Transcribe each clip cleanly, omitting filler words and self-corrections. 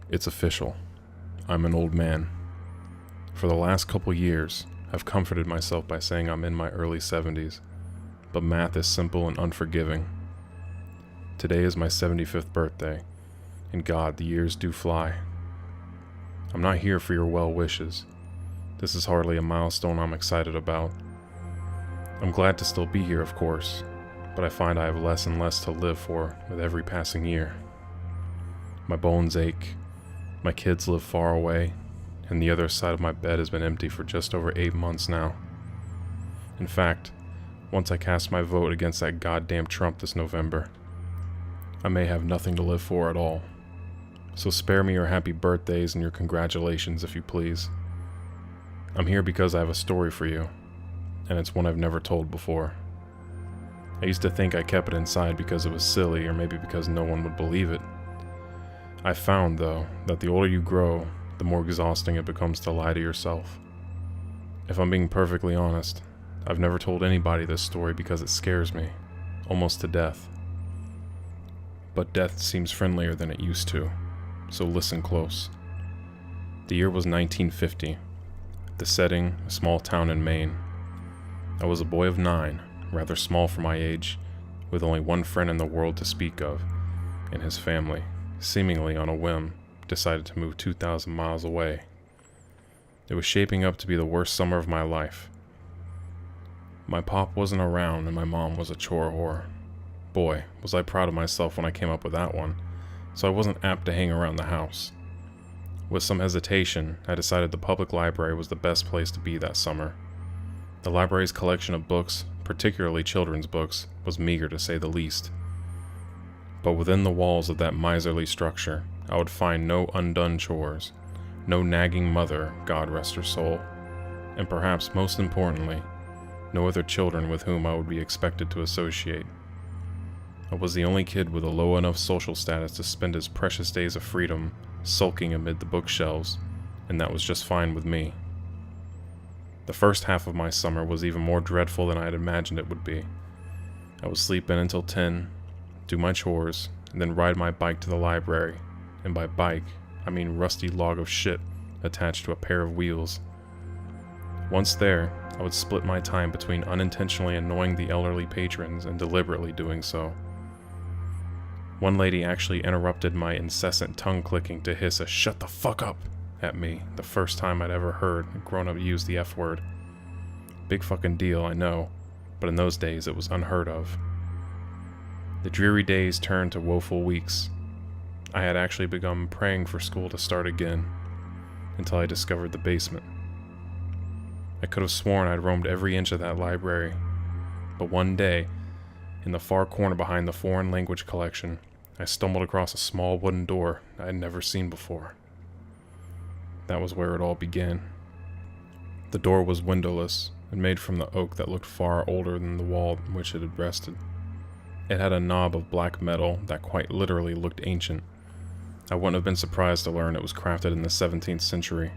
It's official. I'm an old man. For the last couple years, I've comforted myself by saying I'm in my early 70s, but math is simple and unforgiving. Today is my 75th birthday, and God, the years do fly. I'm not here for your well wishes. This is hardly a milestone I'm excited about. I'm glad to still be here, of course, but I find I have less and less to live for with every passing year. My bones ache, my kids live far away, and the other side of my bed has been empty for just over 8 months now. In fact, once I cast my vote against that goddamn Trump this November, I may have nothing to live for at all. So spare me your happy birthdays and your congratulations, if you please. I'm here because I have a story for you, and it's one I've never told before. I used to think I kept it inside because it was silly, or maybe because no one would believe it. I found, though, that the older you grow, the more exhausting it becomes to lie to yourself. If I'm being perfectly honest, I've never told anybody this story because it scares me, almost to death. But death seems friendlier than it used to, so listen close. The year was 1950. The setting, a small town in Maine. I was a boy of 9, rather small for my age, with only one friend in the world to speak of, and his family, seemingly on a whim, decided to move 2,000 miles away. It was shaping up to be the worst summer of my life. My pop wasn't around and my mom was a chore whore. Boy, was I proud of myself when I came up with that one, so I wasn't apt to hang around the house. With some hesitation, I decided the public library was the best place to be that summer. The library's collection of books, particularly children's books, was meager to say the least. But within the walls of that miserly structure, I would find no undone chores, no nagging mother, God rest her soul, and perhaps most importantly, no other children with whom I would be expected to associate. I was the only kid with a low enough social status to spend his precious days of freedom sulking amid the bookshelves, and that was just fine with me. The first half of my summer was even more dreadful than I had imagined it would be. I would sleep in until 10, do my chores, and then ride my bike to the library, and by bike, I mean rusty log of shit attached to a pair of wheels. Once there, I would split my time between unintentionally annoying the elderly patrons and deliberately doing so. One lady actually interrupted my incessant tongue clicking to hiss a "shut the fuck up" at me, the first time I'd ever heard a grown-up use the F word. Big fucking deal, I know, but in those days it was unheard of. The dreary days turned to woeful weeks. I had actually begun praying for school to start again, until I discovered the basement. I could have sworn I'd roamed every inch of that library, but one day, in the far corner behind the foreign language collection, I stumbled across a small wooden door I had never seen before. That was where it all began. The door was windowless and made from the oak that looked far older than the wall in which it had rested. It had a knob of black metal that quite literally looked ancient. I wouldn't have been surprised to learn it was crafted in the 17th century.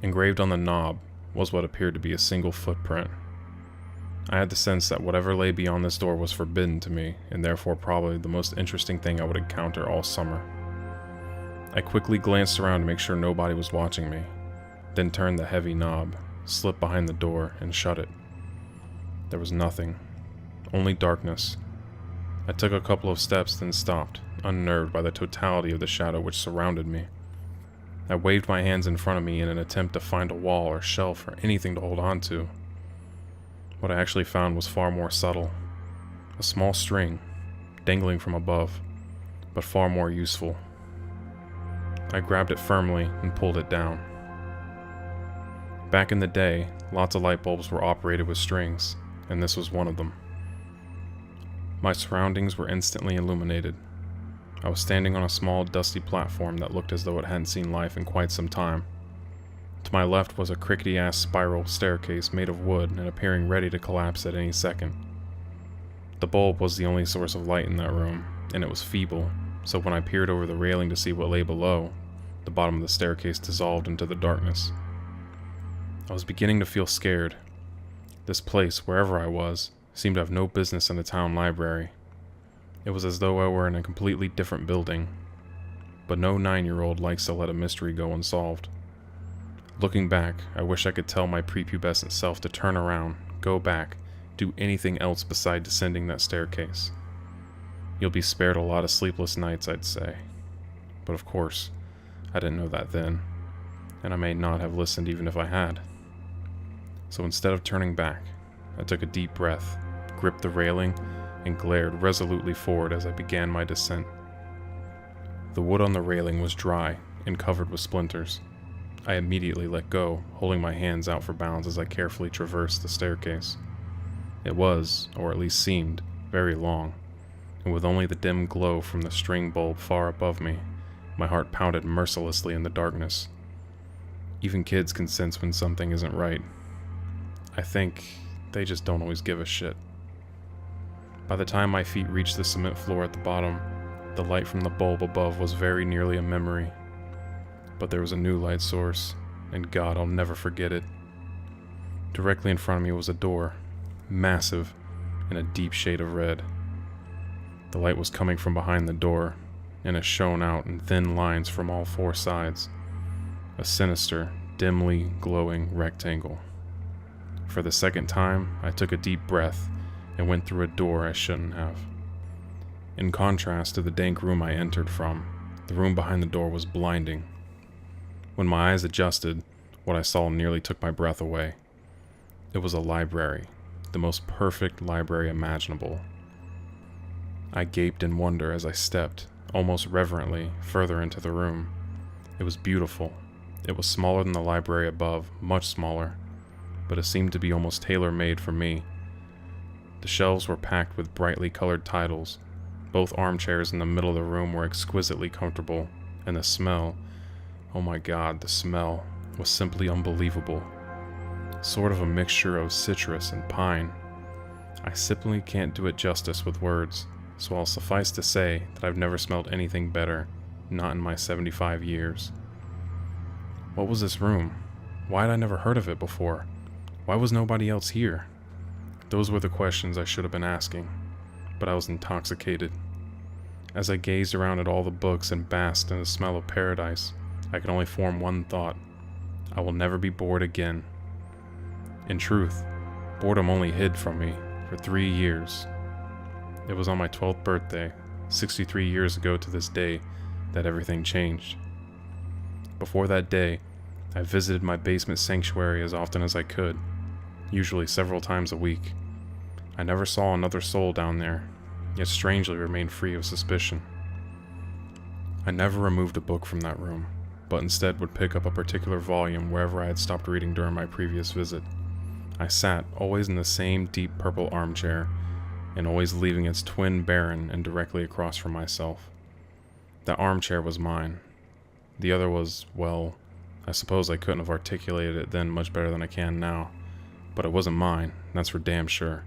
Engraved on the knob was what appeared to be a single footprint. I had the sense that whatever lay beyond this door was forbidden to me, and therefore probably the most interesting thing I would encounter all summer. I quickly glanced around to make sure nobody was watching me, then turned the heavy knob, slipped behind the door, and shut it. There was nothing, only darkness. I took a couple of steps, then stopped, unnerved by the totality of the shadow which surrounded me. I waved my hands in front of me in an attempt to find a wall or shelf or anything to hold on to. What I actually found was far more subtle. A small string, dangling from above, but far more useful. I grabbed it firmly and pulled it down. Back in the day, lots of light bulbs were operated with strings, and this was one of them. My surroundings were instantly illuminated. I was standing on a small, dusty platform that looked as though it hadn't seen life in quite some time. To my left was a crickety-ass spiral staircase made of wood and appearing ready to collapse at any second. The bulb was the only source of light in that room, and it was feeble, so when I peered over the railing to see what lay below, the bottom of the staircase dissolved into the darkness. I was beginning to feel scared. This place, wherever I was, seemed to have no business in the town library. It was as though I were in a completely different building. but no 9-year-old likes to let a mystery go unsolved. Looking back, I wish I could tell my prepubescent self to turn around, go back, do anything else beside descending that staircase. You'll be spared a lot of sleepless nights, I'd say. But of course, I didn't know that then, and I may not have listened even if I had. So instead of turning back, I took a deep breath, gripped the railing, and glared resolutely forward as I began my descent. The wood on the railing was dry and covered with splinters. I immediately let go, holding my hands out for bounds as I carefully traversed the staircase. It was, or at least seemed, very long, and with only the dim glow from the string bulb far above me, my heart pounded mercilessly in the darkness. Even kids can sense when something isn't right. I think they just don't always give a shit. By the time my feet reached the cement floor at the bottom, the light from the bulb above was very nearly a memory. But there was a new light source, and God, I'll never forget it. Directly in front of me was a door, massive, in a deep shade of red. The light was coming from behind the door, and it shone out in thin lines from all four sides. A sinister, dimly glowing rectangle. For the second time, I took a deep breath and went through a door I shouldn't have. In contrast to the dank room I entered from, the room behind the door was blinding. When my eyes adjusted, what I saw nearly took my breath away. It was a library, the most perfect library imaginable. I gaped in wonder as I stepped, almost reverently, further into the room. It was beautiful. It was smaller than the library above, much smaller, but it seemed to be almost tailor-made for me. The shelves were packed with brightly colored titles. Both armchairs in the middle of the room were exquisitely comfortable, and the smell, oh my God, the smell was simply unbelievable. Sort of a mixture of citrus and pine. I simply can't do it justice with words, so I'll suffice to say that I've never smelled anything better, not in my 75 years. What was this room? Why had I never heard of it before? Why was nobody else here? Those were the questions I should have been asking, but I was intoxicated. As I gazed around at all the books and basked in the smell of paradise, I could only form one thought. I will never be bored again. In truth, boredom only hid from me for 3 years. It was on my 12th birthday, 63 years ago to this day, that everything changed. Before that day, I visited my basement sanctuary as often as I could, usually several times a week. I never saw another soul down there, yet strangely remained free of suspicion. I never removed a book from that room, but instead would pick up a particular volume wherever I had stopped reading during my previous visit. I sat, always in the same deep purple armchair, and always leaving its twin barren and directly across from myself. That armchair was mine. The other was, well, I suppose I couldn't have articulated it then much better than I can now, but it wasn't mine, that's for damn sure.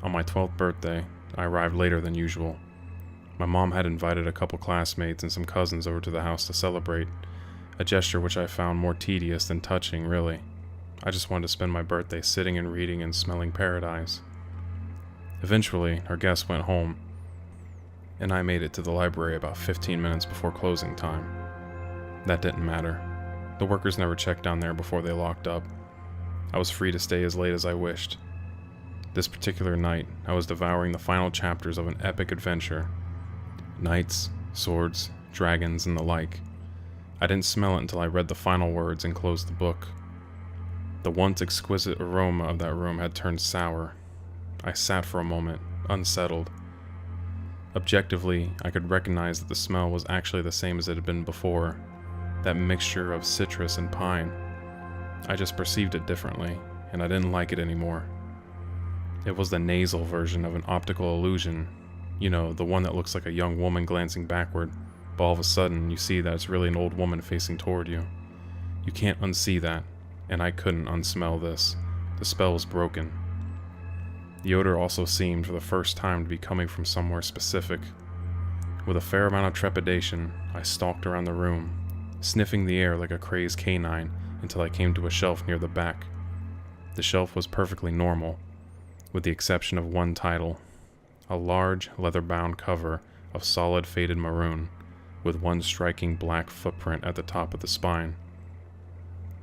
On my 12th birthday, I arrived later than usual. My mom had invited a couple classmates and some cousins over to the house to celebrate, a gesture which I found more tedious than touching, really. I just wanted to spend my birthday sitting and reading and smelling paradise. Eventually, our guests went home, and I made it to the library about 15 minutes before closing time. That didn't matter. The workers never checked down there before they locked up. I was free to stay as late as I wished. This particular night, I was devouring the final chapters of an epic adventure. Knights, swords, dragons, and the like. I didn't smell it until I read the final words and closed the book. The once exquisite aroma of that room had turned sour. I sat for a moment, unsettled. Objectively, I could recognize that the smell was actually the same as it had been before, that mixture of citrus and pine. I just perceived it differently, and I didn't like it anymore. It was the nasal version of an optical illusion. You know, the one that looks like a young woman glancing backward, but all of a sudden you see that it's really an old woman facing toward you. You can't unsee that, and I couldn't unsmell this. The spell was broken. The odor also seemed for the first time to be coming from somewhere specific. With a fair amount of trepidation, I stalked around the room, sniffing the air like a crazed canine until I came to a shelf near the back. The shelf was perfectly normal, with the exception of one title, a large leather-bound cover of solid faded maroon, with one striking black footprint at the top of the spine.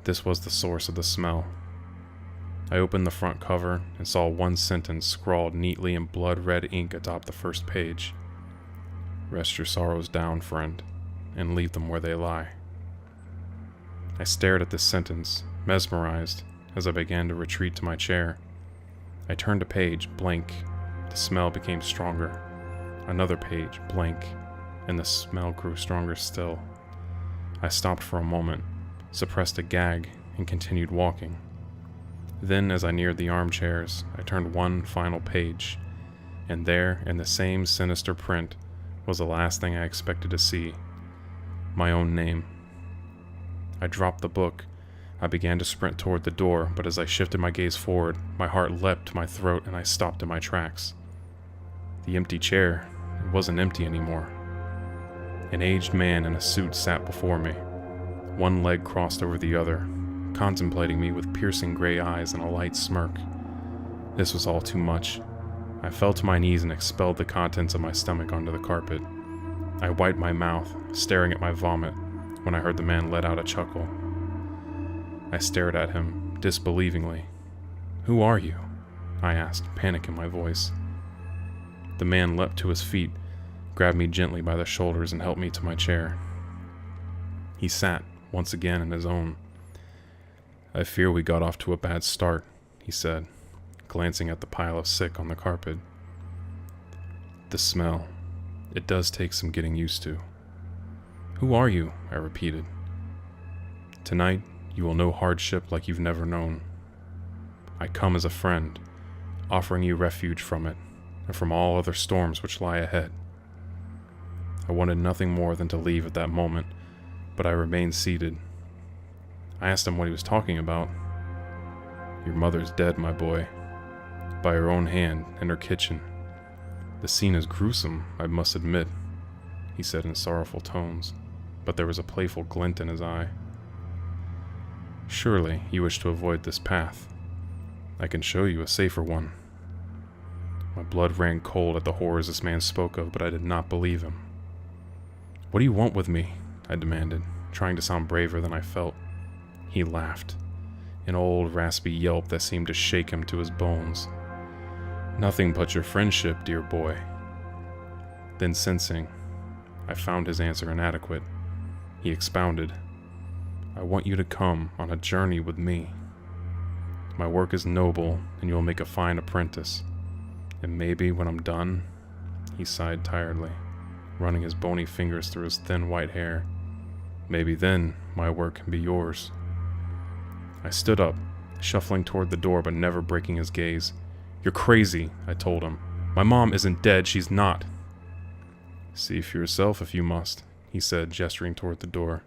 This was the source of the smell. I opened the front cover and saw one sentence scrawled neatly in blood-red ink atop the first page. "Rest your sorrows down, friend, and leave them where they lie." I stared at this sentence, mesmerized, as I began to retreat to my chair. I turned a page, blank. The smell became stronger. Another page, blank, and the smell grew stronger still. I stopped for a moment, suppressed a gag, and continued walking. Then, as I neared the armchairs, I turned one final page, and there, in the same sinister print, was the last thing I expected to see. My own name. I dropped the book. I began to sprint toward the door, but as I shifted my gaze forward, my heart leapt to my throat and I stopped in my tracks. The empty chair, it wasn't empty anymore. An aged man in a suit sat before me, one leg crossed over the other, contemplating me with piercing gray eyes and a light smirk. This was all too much. I fell to my knees and expelled the contents of my stomach onto the carpet. I wiped my mouth, staring at my vomit, when I heard the man let out a chuckle. I stared at him, disbelievingly. "Who are you?" I asked, panic in my voice. The man leapt to his feet, grabbed me gently by the shoulders and helped me to my chair. He sat, once again, in his own. "I fear we got off to a bad start," he said, glancing at the pile of sick on the carpet. "The smell. It does take some getting used to." "Who are you?" I repeated. "Tonight, you will know hardship like you've never known. I come as a friend, offering you refuge from it, and from all other storms which lie ahead." I wanted nothing more than to leave at that moment, but I remained seated. I asked him what he was talking about. "Your mother's dead, my boy. By her own hand, in her kitchen. The scene is gruesome, I must admit," he said in sorrowful tones, but there was a playful glint in his eye. "Surely you wish to avoid this path. I can show you a safer one." My blood ran cold at the horrors this man spoke of, but I did not believe him. "What do you want with me?" I demanded, trying to sound braver than I felt. He laughed, an old raspy yelp that seemed to shake him to his bones. "Nothing but your friendship, dear boy." Then, sensing I found his answer inadequate, he expounded. "I want you to come on a journey with me. My work is noble, and you'll make a fine apprentice. And maybe when I'm done," he sighed tiredly, running his bony fingers through his thin white hair, "maybe then my work can be yours." I stood up, shuffling toward the door but never breaking his gaze. "You're crazy," I told him. "My mom isn't dead, she's not." "See for yourself if you must," he said, gesturing toward the door.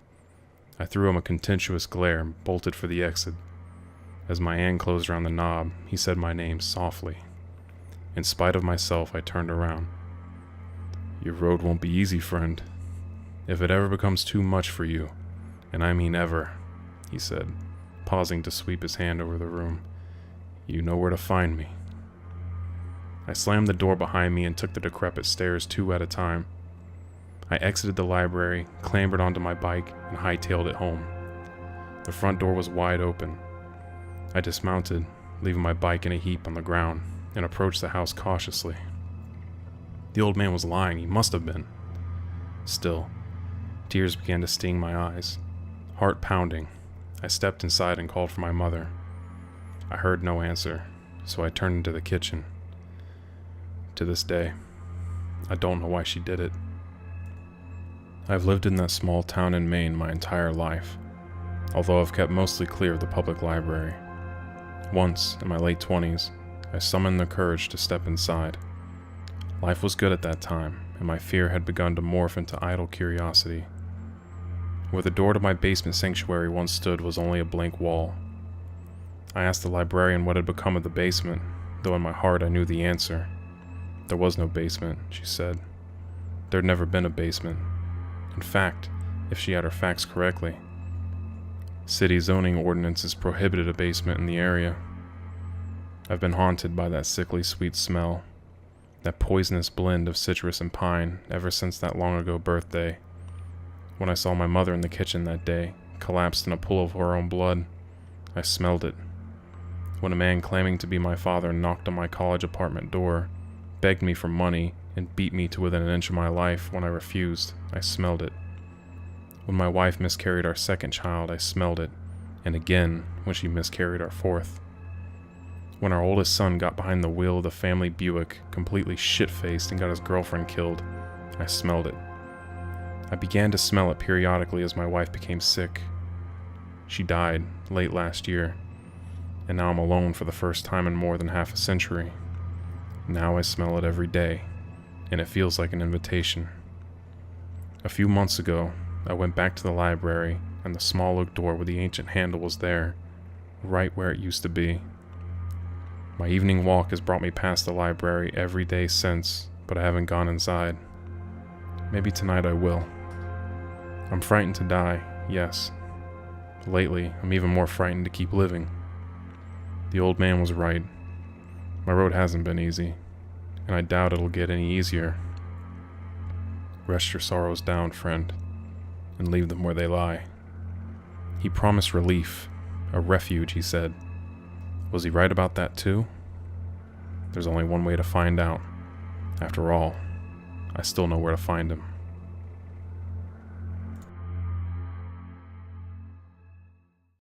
I threw him a contemptuous glare and bolted for the exit. As my hand closed around the knob, he said my name softly. In spite of myself, I turned around. "Your road won't be easy, friend. If it ever becomes too much for you, and I mean ever," he said, pausing to sweep his hand over the room, "you know where to find me." I slammed the door behind me and took the decrepit stairs 2 at a time. I exited the library, clambered onto my bike, and hightailed it home. The front door was wide open. I dismounted, leaving my bike in a heap on the ground, and approached the house cautiously. The old man was lying, he must have been. Still, tears began to sting my eyes. Heart pounding, I stepped inside and called for my mother. I heard no answer, so I turned into the kitchen. To this day, I don't know why she did it. I've lived in that small town in Maine my entire life, although I've kept mostly clear of the public library. Once, in my late 20s, I summoned the courage to step inside. Life was good at that time, and my fear had begun to morph into idle curiosity. Where the door to my basement sanctuary once stood was only a blank wall. I asked the librarian what had become of the basement, though in my heart I knew the answer. There was no basement, she said. There'd never been a basement. In fact, if she had her facts correctly, city zoning ordinances prohibited a basement in the area. I've been haunted by that sickly sweet smell, that poisonous blend of citrus and pine ever since that long ago birthday, When I saw my mother in the kitchen that day, collapsed in a pool of her own blood, I smelled it. When a man claiming to be my father knocked on my college apartment door, begged me for money, and beat me to within an inch of my life when I refused, I smelled it. When my wife miscarried our second child, I smelled it, and again when she miscarried our fourth. When our oldest son got behind the wheel of the family Buick, completely shit-faced and got his girlfriend killed, I smelled it. I began to smell it periodically as my wife became sick. She died late last year, and now I'm alone for the first time in more than half a century. Now I smell it every day, and it feels like an invitation. A few months ago, I went back to the library, and the small oak door with the ancient handle was there, right where it used to be. My evening walk has brought me past the library every day since, but I haven't gone inside. Maybe tonight I will. I'm frightened to die, yes. Lately, I'm even more frightened to keep living. The old man was right. My road hasn't been easy, and I doubt it'll get any easier. Rest your sorrows down, friend, and leave them where they lie. He promised relief, a refuge, he said. Was he right about that too? There's only one way to find out. After all, I still know where to find him.